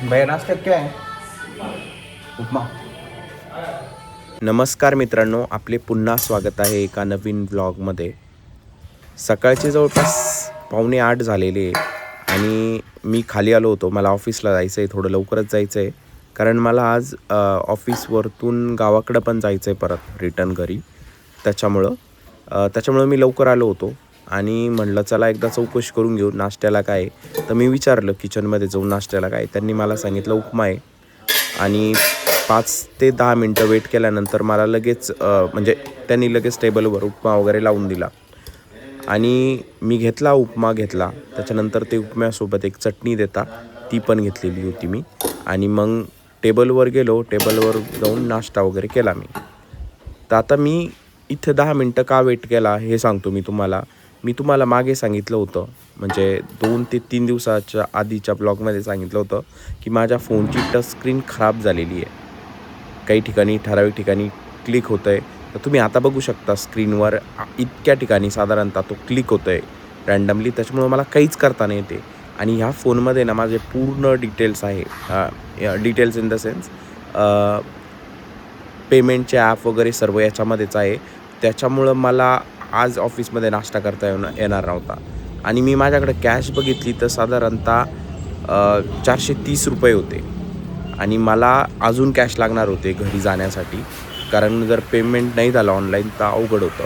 भैया नाश्ता क्या है? उपमा. नमस्कार मित्रांनो, आपले पुन्हा स्वागत आहे एका नवीन व्लॉगमध्ये. सकाळचे जवळपास 7:45 झालेले आहे आणि मी खाली आलो होतो. मला ऑफिसला जायचं आहे, थोडं लवकरच जायचं आहे. कारण मला आज ऑफिसवरतून गावाकडं पण जायचं आहे परत रिटर्न घरी. त्याच्यामुळं मी लवकर आलो होतो आणि म्हणलं चला एकदा चौकशी करून घेऊ नाश्त्याला काय आहे. तर मी विचारलं किचनमध्ये जाऊन नाश्त्याला काय. त्यांनी मला सांगितलं उपमा आहे आणि 5 ते 10 मिनटं वेट केल्यानंतर मला लगेच म्हणजे त्यांनी लगेच टेबलवर उपमा वगैरे लावून दिला आणि मी उपमा घेतला. त्याच्यानंतर ते उपम्यासोबत एक चटणी देता, ती पण घेतलेली होती मी आणि मग टेबलवर गेलो. टेबलवर जाऊन नाश्ता वगैरे केला मी. तर आता मी इथं 10 मिनटं का वेट केला हे सांगतो मी तुम्हाला. मी तुम्हाला मागे सांगितलं होतं, म्हणजे 2 ते 3 दिवसाच्या आधीच्या ब्लॉगमध्ये सांगितलं होतं की माझ्या फोनची टच स्क्रीन खराब झालेली आहे. काही ठिकाणी ठराविक ठिकाणी क्लिक होतं आहे. तर तुम्ही आता बघू शकता स्क्रीनवर इतक्या ठिकाणी साधारणतः तो क्लिक होतं आहे रँडमली. त्याच्यामुळं मला काहीच करता नाही येते आणि ह्या फोनमध्ये ना माझे पूर्ण डिटेल्स आहे. डिटेल्स इन द सेन्स पेमेंटचे ॲप वगैरे सर्व याच्यामध्येच आहे. त्याच्यामुळं मला आज ऑफिसमध्ये नाश्ता करता येणार नव्हता आणि मी माझ्याकडे कॅश बघितली तर साधारणतः 430 रुपये होते आणि मला अजून कॅश लागणार होते घरी जाण्यासाठी. कारण जर पेमेंट नाही झालं ऑनलाईन तर अवघड होतं.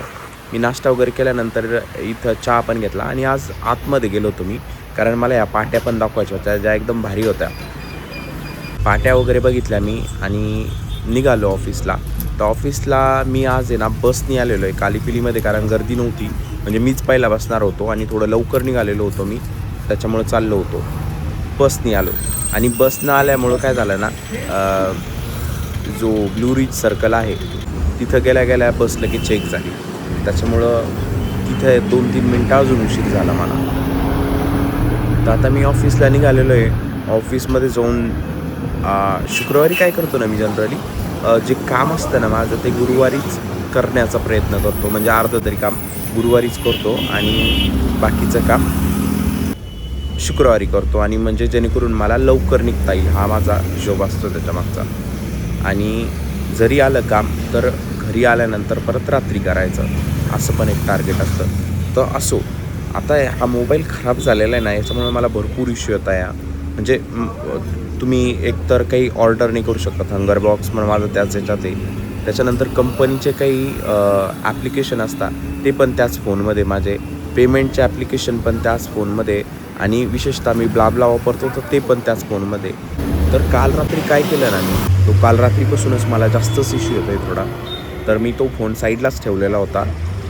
मी नाश्ता वगैरे केल्यानंतर इथं चहा पण घेतला आणि आज आतमध्ये गेलो होतो मी, कारण मला या पाट्या पण दाखवायच्या होत्या ज्या एकदम भारी होत्या. पाट्या वगैरे बघितल्या मी आणि निघालो ऑफिसला. तर ऑफिसला मी आज आहे ना बसनी आलेलो आहे कालीपिलीमध्ये, कारण गर्दी नव्हती. म्हणजे मीच पहिला बसणार होतो आणि थोडं लवकर निघालेलो होतो मी, त्याच्यामुळं चाललो होतो. बसनी आलो आणि बसनं आल्यामुळं काय झालं ना, जो ब्लू रिज सर्कल आहे तिथं गेल्या बस लगेच चेक झाली. त्याच्यामुळं तिथे 2-3 मिनटं अजून उशीर झाला मला. तर आता मी ऑफिसला निघालेलो आहे. ऑफिसमध्ये जाऊन शुक्रवारी काय करतो ना मी जनरली जे काम असतं ना माझं ते गुरुवारीच करण्याचा प्रयत्न करतो. म्हणजे अर्धं तरी काम गुरुवारीच करतो आणि बाकीचं काम शुक्रवारी करतो आणि म्हणजे जेणेकरून मला लवकर निघता येईल, हा माझा हिशोब असतो त्याच्यामागचा. आणि जरी आलं काम तर घरी आल्यानंतर परत रात्री करायचं, असं पण एक टार्गेट असतं. तर असो, आता हा मोबाईल खराब झालेला आहे ना, याच्यामुळे मला भरपूर इश्यू येत आहे. म्हणजे तुम्ही एकतर काही ऑर्डर नाही करू शकत. हंगर बॉक्स पण माझं त्याच याच्यात आहे. त्याच्यानंतर कंपनीचे काही ॲप्लिकेशन असतात ते पण त्याच फोनमध्ये, माझे पेमेंटचे ॲप्लिकेशन पण त्याच फोनमध्ये आणि विशेषतः मी ब्लाबला वापरतो तर ते पण त्याच फोनमध्ये. तर काल रात्री काय केलं ना मी, तो काल रात्रीपासूनच मला जास्तच इश्यू येतो आहे थोडा. तर मी तो फोन साईडलाच ठेवलेला होता.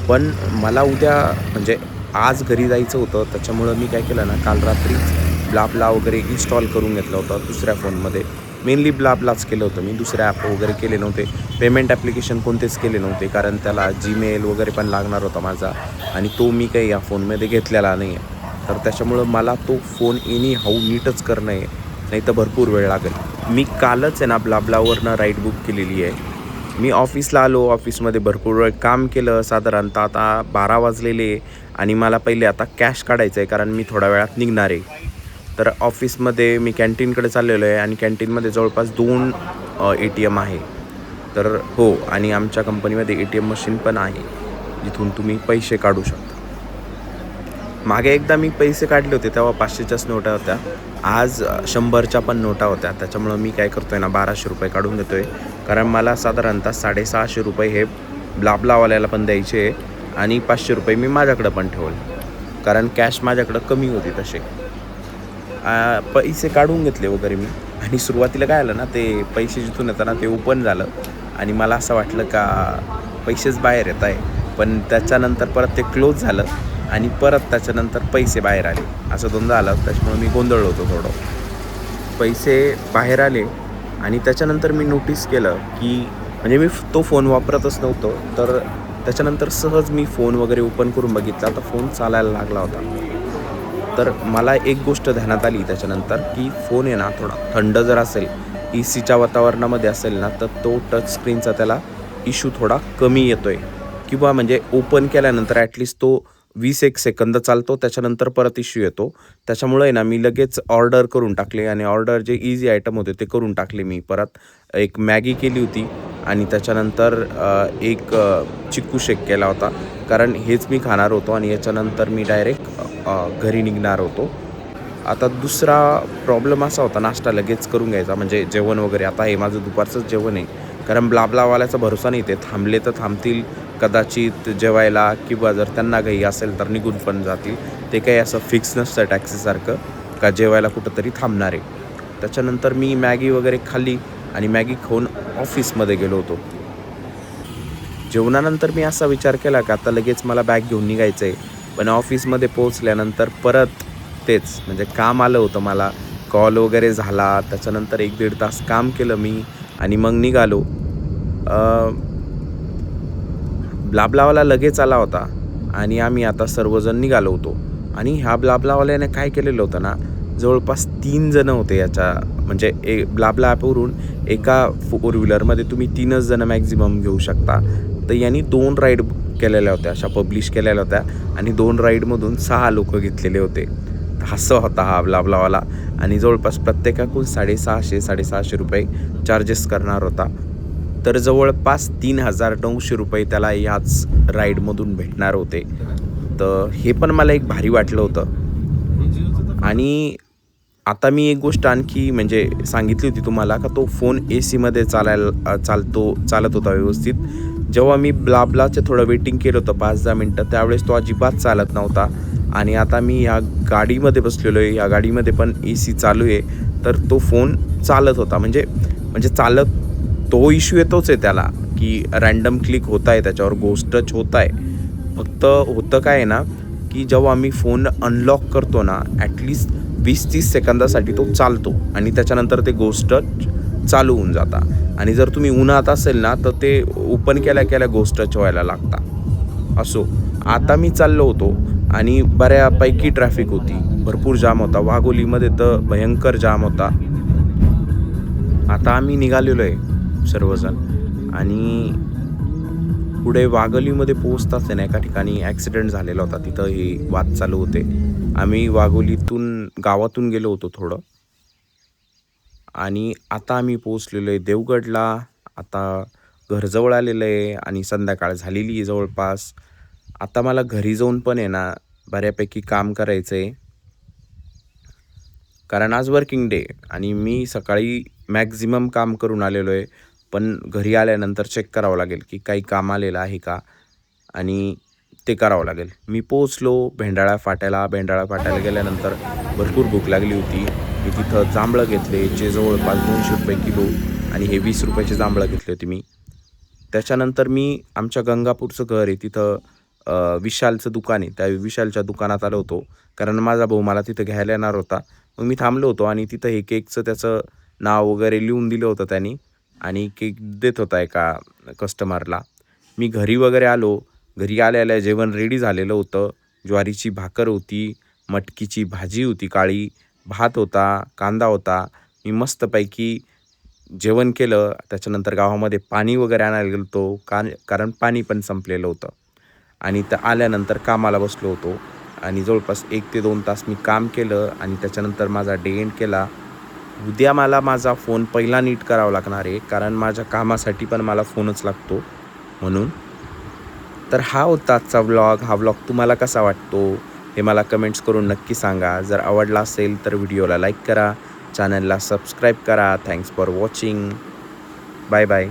पण मला उद्या म्हणजे आज घरी जायचं होतं, त्याच्यामुळं मी काय केलं ना, काल रात्रीच ब्लाबला वगैरे इन्स्टॉल करून घेतलं होतं दुसऱ्या फोनमध्ये. मेनली ब्लाबलाच केलं होतं मी, दुसरे ॲप वगैरे केले नव्हते. पेमेंट ॲप्लिकेशन कोणतेच केले नव्हते, कारण त्याला जीमेल वगैरे पण लागणार होता माझा आणि तो मी काही या फोनमध्ये घेतलेला नाही आहे. तर त्याच्यामुळं मला तो फोन एनी हाऊ नीटच करणं आहे, नाही तर भरपूर वेळ लागेल. मी कालच आहे ना ब्लाबलावरनं राईड बुक केलेली आहे. मी ऑफिसला आलो, ऑफिसमध्ये भरपूर वेळ काम केलं. साधारणतः आता 12 वाजलेले आणि मला पहिले आता कॅश काढायचं आहे, कारण मी थोड्या वेळात निघणार आहे. तर ऑफिसमध्ये मी कॅन्टीनकडे चाललेलो आहे आणि कॅन्टीनमध्ये जवळपास 2 ATM आहे. तर हो, आणि आमच्या कंपनीमध्ये ATM मशीन पण आहे, जिथून तुम्ही पैसे काढू शकता. मागे एकदा मी पैसे काढले होते तेव्हा 500च्याच नोटा होत्या. आज 100च्या पण नोटा होत्या. त्याच्यामुळं मी काय करतो आहे ना, 1200 रुपये काढून देतो आहे. कारण मला साधारणतः 650 रुपये हे ब्लाबलावाल्याला पण द्यायचे आणि 500 रुपये मी माझ्याकडं पण ठेवले, कारण कॅश माझ्याकडं कमी होती तसे. पैसे काढून घेतले वगैरे मी आणि सुरुवातीला काय आलं ना, ते पैसे जिथून येताना ते ओपन झालं आणि मला असं वाटलं का पैसेच बाहेर येत आहे. पण त्याच्यानंतर परत ते क्लोज झालं आणि परत त्याच्यानंतर पैसे बाहेर आले, असं दोनदा आलं. त्याच्यामुळे मी गोंधळलो होतो थोडं. पैसे बाहेर आले आणि त्याच्यानंतर मी नोटीस केलं की म्हणजे मी तो फोन वापरतच नव्हतो. तर त्याच्यानंतर सहज मी फोन वगैरे ओपन करून बघितला तर फोन चालायला लागला होता. तर मला एक गोष्ट ध्यानात आली त्याच्यानंतर की फोन आहे ना थोडा थंड जर असेल, ACच्या वातावरणामध्ये असेल ना, तर तो टच स्क्रीनचा त्याला इश्यू थोडा कमी येतो आहे, किंवा म्हणजे ओपन केल्यानंतर ॲटलिस्ट तो 20 सेकंद चालतो, त्याच्यानंतर परत इश्यू येतो. त्याच्यामुळे आहे ना मी लगेच ऑर्डर करून टाकले आणि ऑर्डर जे इझी आयटम होते ते करून टाकले मी. परत एक मॅगी केली होती आणि त्याच्यानंतर एक चिक्कू शेक केला होता. कारण हेच मी खाणार होतो आणि याच्यानंतर मी डायरेक्ट घरी निघणार होतो. आता दुसरा प्रॉब्लेम असा होता नाश्ता लगेच करून घ्यायचा, म्हणजे जेवण वगैरे. आता हे माझं दुपारचंच जेवण आहे, कारण ब्लाबलावाल्याचा भरोसा नाही. ते थांबले तर थांबतील कदाचित जेवायला, किंवा जर त्यांना घाई असेल तर निघून पण जातील. ते काही असं फिक्स नसतं टॅक्सीसारखं का जेवायला कुठंतरी थांबणार आहे. त्याच्यानंतर मी मॅगी वगैरे खाल्ली आणि मॅगी खाऊन ऑफिसमध्ये गेलो होतो. जेवणानंतर मी असा विचार केला की आता लगेच मला बॅग घेऊन निघायचं आहे. पण ऑफिसमध्ये पोहोचल्यानंतर परत तेच, म्हणजे काम आलं होतं मला. कॉल वगैरे झाला, त्याच्यानंतर 1-1.5 तास काम केलं मी आणि मग निघालो. ब्लाबलावाला लगेच आला होता आणि आम्ही आता सर्वजण निघालो होतो. आणि ह्या ब्लाबलावाल्याने काय केलेलं होतं ना, जवळपास 3 जणं होते याच्या, म्हणजे ब्लाबला ॲपवरून एका 4 व्हीलरमध्ये तुम्ही 3च जणं मॅक्झिमम घेऊ शकता. तर यांनी 2 राईड केलेल्या होत्या, अशा पब्लिश केलेल्या होत्या आणि 2 राईडमधून 6 लोकं घेतलेले होते. असा होता हा ब्लाबलावाला आणि जवळपास प्रत्येकाकडून ₹650-650 चार्जेस करणार होता. तर जवळपास ₹3,900 त्याला याच राईडमधून भेटणार होते. तर हे पण मला एक भारी वाटलं होतं. आणि आता मी एक गोष्ट आणखी म्हणजे सांगितली होती तुम्हाला का तो फोन ACमध्ये चालत होता व्यवस्थित. जेव्हा मी ब्लाबलाचं थोडं वेटिंग केलं होतं 5-10 मिनटं, त्यावेळेस तो अजिबात चालत नव्हता. आणि आता मी या गाडीमध्ये बसलेलो आहे, या गाडीमध्ये पण AC चालू आहे, तर तो फोन चालत होता. म्हणजे चालत, तो इश्यू येतोच आहे त्याला की रँडम क्लिक होत आहे त्याच्यावर, गोस्ट टच होत आहे. फक्त होतं काय आहे ना, की जेव्हा मी फोन अनलॉक करतो ना, ॲटलिस्ट 20-30 सेकंदासाठी तो चालतो आणि त्याच्यानंतर ते गोस्ट टच चालू होऊन जाता. आणि जर तुम्ही उन्हात असेल ना, तर ते ओपन केल्या गोस्ट टच व्हायला लागता. असो, आता मी चाललो होतो आणि बऱ्यापैकी ट्रॅफिक होती, भरपूर जाम होता. वाघोलीमध्ये तर भयंकर जाम होता. आता आम्ही निघालेलो आहे सर्वजण आणि पुढे वाघोलीमध्ये पोहोचताच आहे ना, एका ठिकाणी ॲक्सिडेंट झालेला होता. तिथं हे वाद चालू होते. आम्ही वाघोलीतून गावातून गेलो होतो थोडं आणि आता आम्ही पोहोचलेलो आहे देवगडला. आता घरजवळ आलेलं आहे आणि संध्याकाळ झालेली आहे जवळपास. आता मला घरी जाऊन पण आहे ना बऱ्यापैकी काम करायचं आहे, कारण आज वर्किंग डे आणि मी सकाळी मॅक्झिमम काम करून आलेलो आहे. पण घरी आल्यानंतर चेक करावं लागेल की काही काम आलेलं आहे का, आणि ते करावं लागेल. मी पोहोचलो भेंडाळा फाट्याला गेल्यानंतर भरपूर भूक लागली होती. मी तिथं जांभळं घेतले, जे जवळपास ₹200 किलो, आणि हे ₹20चे जांभळं घेतले होते मी. त्याच्यानंतर मी आमच्या गंगापूरचं घर आहे तिथं विशालचं दुकान आहे, त्या विशालच्या दुकानात आलो होतो. कारण माझा भाऊ मला तिथं घ्यायला येणार होता. मग मी थांबलो होतो आणि तिथं हे केकचं त्याचं नाव वगैरे लिहून दिलं होतं त्यांनी आणि केक देत होता एका कस्टमरला. मी घरी वगैरे आलो. घरी आल्या जेवण रेडी झालेलं होतं. ज्वारीची भाकर होती, मटकीची भाजी होती काळी, भात होता, कांदा होता. मी मस्तपैकी जेवण केलं. त्याच्यानंतर गावामध्ये पाणी वगैरे आणायला गेलो होतो, कारण पाणी पण संपलेलं होतं. आणि आल्यानंतर कामाला बसलो होतो आणि जवळपास 1 ते 2 तास मी काम केलं आणि त्याच्यानंतर माझा डे एंड केला. उद्या मला माझा फोन पहिला नीट करावा लागणार आहे, कारण माझ्या कामासाठी पण मला फोनच लागतो म्हणून. तर हा होता आजचा व्लॉग. हा व्लॉग तुम्हाला कसा वाटतो हे मला कमेंट्स करून नक्की सांगा. जर आवडला असेल तर व्हिडिओला लाईक करा, चॅनलला सबस्क्राईब करा. Thanks for watching. Bye bye.